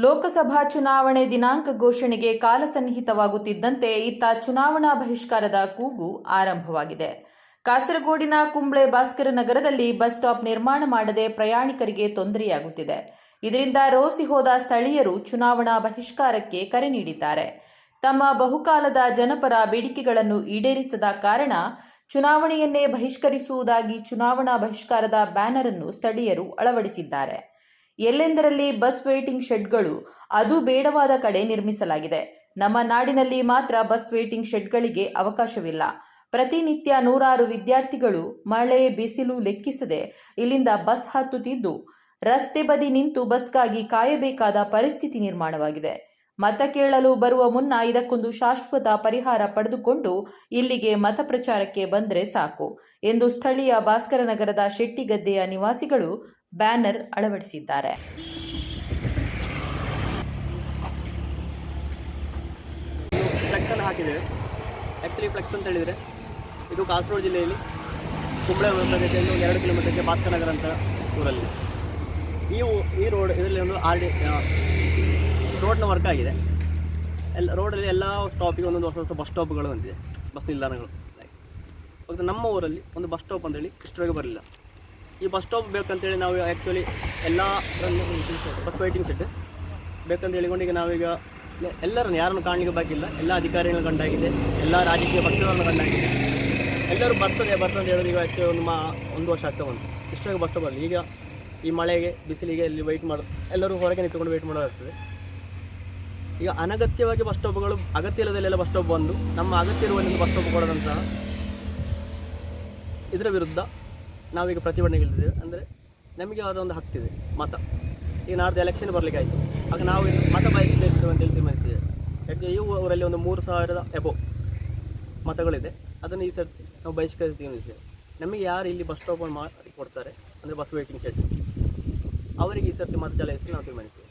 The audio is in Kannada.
ಲೋಕಸಭಾ ಚುನಾವಣೆ ದಿನಾಂಕ ಘೋಷಣೆಗೆ ಕಾಲಸನ್ನಿಹಿತವಾಗುತ್ತಿದ್ದಂತೆ ಇತ್ತ ಚುನಾವಣಾ ಬಹಿಷ್ಕಾರದ ಕೂಗು ಆರಂಭವಾಗಿದೆ. ಕಾಸರಗೋಡಿನ ಕುಂಬ್ಳೆ ಭಾಸ್ಕರ ನಗರದಲ್ಲಿ ಬಸ್ ಸ್ಟಾಪ್ ನಿರ್ಮಾಣ ಮಾಡದೆ ಪ್ರಯಾಣಿಕರಿಗೆ ತೊಂದರೆಯಾಗುತ್ತಿದೆ. ಇದರಿಂದ ರೋಸಿ ಹೋದ ಸ್ಥಳೀಯರು ಚುನಾವಣಾ ಬಹಿಷ್ಕಾರಕ್ಕೆ ಕರೆ ನೀಡಿದ್ದಾರೆ. ತಮ್ಮ ಬಹುಕಾಲದ ಜನಪರ ಬೇಡಿಕೆಗಳನ್ನು ಈಡೇರಿಸದ ಕಾರಣ ಚುನಾವಣೆಯನ್ನೇ ಬಹಿಷ್ಕರಿಸುವುದಾಗಿ ಚುನಾವಣಾ ಬಹಿಷ್ಕಾರದ ಬ್ಯಾನರ್ ಅನ್ನು ಸ್ಥಳೀಯರು ಅಳವಡಿಸಿದ್ದಾರೆ. ಎಲ್ಲೆಂದರಲ್ಲಿ ಬಸ್ ವೇಟಿಂಗ್ ಶೆಡ್ಗಳು, ಅದು ಬೇಡವಾದ ಕಡೆ ನಿರ್ಮಿಸಲಾಗಿದೆ. ನಮ್ಮ ನಾಡಿನಲ್ಲಿ ಮಾತ್ರ ಬಸ್ ವೇಟಿಂಗ್ ಶೆಡ್ಗಳಿಗೆ ಅವಕಾಶವಿಲ್ಲ. ಪ್ರತಿನಿತ್ಯ ನೂರಾರು ವಿದ್ಯಾರ್ಥಿಗಳು ಮಳೆ ಬಿಸಿಲು ಲೆಕ್ಕಿಸದೆ ಇಲ್ಲಿಂದ ಬಸ್ ಹತ್ತುತ್ತಿದ್ದು, ರಸ್ತೆ ಬದಿ ನಿಂತು ಬಸ್ಗಾಗಿ ಕಾಯಬೇಕಾದ ಪರಿಸ್ಥಿತಿ ನಿರ್ಮಾಣವಾಗಿದೆ. ಮತ ಕೇಳಲು ಬರುವ ಮುನ್ನ ಇದಕ್ಕೊಂದು ಶಾಶ್ವತ ಪರಿಹಾರ ಪಡೆದುಕೊಂಡು ಇಲ್ಲಿಗೆ ಮತ ಪ್ರಚಾರಕ್ಕೆ ಬಂದರೆ ಸಾಕು ಎಂದು ಸ್ಥಳೀಯ ಭಾಸ್ಕರ ನಗರದ ಶೆಟ್ಟಿಗದ್ದೆಯ ನಿವಾಸಿಗಳು ಬ್ಯಾನರ್ ಅಳವಡಿಸಿದ್ದಾರೆ. ಫ್ಲೆಕ್ಸ್ ಅನ್ನು ಹಾಕಿದ್ದೇವೆ. ಆ್ಯಕ್ಚುಲಿ ಫ್ಲೆಕ್ಸ್ ಅಂತ ಹೇಳಿದರೆ ಇದು ಕಾಸರಗೋಡು ಜಿಲ್ಲೆಯಲ್ಲಿ ಕುಂಬ್ಳೆ ಪ್ರದೇಶದಿಂದ 2 ಕಿಲೋಮೀಟರ್ಗೆ ಭಾಸ್ಕರ ನಗರ ಅಂತ ಊರಲ್ಲಿ ಈ ರೋಡ್ ಇದರಲ್ಲಿ ಒಂದು ರೋಡ್ನ ವರ್ಕ್ ಆಗಿದೆ. ರೋಡಲ್ಲಿ ಎಲ್ಲ ಸ್ಟಾಪಿಗೆ ಒಂದೊಂದು ಹೊಸ ಬಸ್ ಸ್ಟಾಪ್ಗಳು ಬಂದಿದೆ, ಬಸ್ ನಿಲ್ದಾಣಗಳು. ಮತ್ತು ನಮ್ಮ ಊರಲ್ಲಿ ಒಂದು ಬಸ್ ಸ್ಟಾಪ್ ಅಂತೇಳಿ ಇಷ್ಟರವರೆಗೆ ಬರಲಿಲ್ಲ. ಈ ಬಸ್ ಸ್ಟಾಪ್ ಬೇಕಂತೇಳಿ ನಾವು ಆ್ಯಕ್ಚುಲಿ ಎಲ್ಲ ಬಸ್ ವೇಟಿಂಗ್ ಸೆಟ್ ಬೇಕಂತ ಹೇಳಿಕೊಂಡು ಈಗ ನಾವೀಗ ಎಲ್ಲರನ್ನು ಯಾರನ್ನು ಕಾಣಲಿಕ್ಕೆ ಬಾಕಿಲ್ಲ. ಎಲ್ಲ ಅಧಿಕಾರಿಗಳನ್ನು ಕಂಡಾಗಿದೆ, ಎಲ್ಲ ರಾಜಕೀಯ ಪಕ್ಷಗಳನ್ನು ಕಂಡಾಗಿದೆ. ಎಲ್ಲರೂ ಬರ್ತದೆ ಹೇಳೋದು ಈಗ ಆ್ಯಕ್ಚುಲಿ ಒಂದು ವರ್ಷ ಆಗ್ತಾ ಬಂತು. ಇಷ್ಟರವರೆಗೆ ಬಸ್ ಸ್ಟಾಪ್ ಬರಲಿ. ಈಗ ಈ ಮಳೆಗೆ ಬಿಸಿಲಿಗೆ ಇಲ್ಲಿ ವೆಯ್ಟ್ ಮಾಡೋದು, ಎಲ್ಲರೂ ಹೊರಗೆ ನಿಂತ್ಕೊಂಡು ವೆಯ್ಟ್ ಮಾಡೋದಾಗ್ತದೆ. ಈಗ ಅನಗತ್ಯವಾಗಿ ಬಸ್ ಸ್ಟಾಪ್ಗಳು, ಅಗತ್ಯ ಇಲ್ಲದಲ್ಲೆಲ್ಲ ಬಸ್ ಸ್ಟಾಪ್ ಬಂದು ನಮ್ಮ ಅಗತ್ಯ ಇರುವಲ್ಲಿ ಬಸ್ ಸ್ಟಾಪ್ ಕೊಡೋದಂತಹ ಇದರ ವಿರುದ್ಧ ನಾವೀಗ ಪ್ರತಿಭಟನೆಗಳಿದ್ದೇವೆ. ಅಂದರೆ ನಮಗೆ ಅದೊಂದು ಹಕ್ಕಿದೆ ಮತ. ಈಗ ನಾಡ್ದು ಎಲೆಕ್ಷನ್ ಬರಲಿಕ್ಕೆ ಆಯಿತು, ಆಗ ನಾವು ಮತ ಬಯಸಬೇಕು ಅಂತೇಳಿ ತೀರ್ಮಾನಿಸಿದ್ದೇವೆ. ಯಾಕೆ ಈ ಊರಲ್ಲಿ ಒಂದು 3,000 ಎಬೋ ಮತಗಳಿದೆ. ಅದನ್ನು ಈ ಸರ್ತಿ ನಾವು ಬಹಿಷ್ಕರಿಸಿ ತೀರ್ಮಾನಿಸಿದ್ದೇವೆ. ನಮಗೆ ಯಾರು ಇಲ್ಲಿ ಬಸ್ ಸ್ಟಾಪ್ ಮಾಡಿ ಕೊಡ್ತಾರೆ ಅಂದರೆ ಬಸ್ ವೇಟಿಂಗ್ ಶೆಡ್, ಅವರಿಗೆ ಈ ಸರ್ತಿ ಮತ ಚಲಾಯಿಸಿ ನಾವು ತೀರ್ಮಾನಿಸ್ತೇವೆ.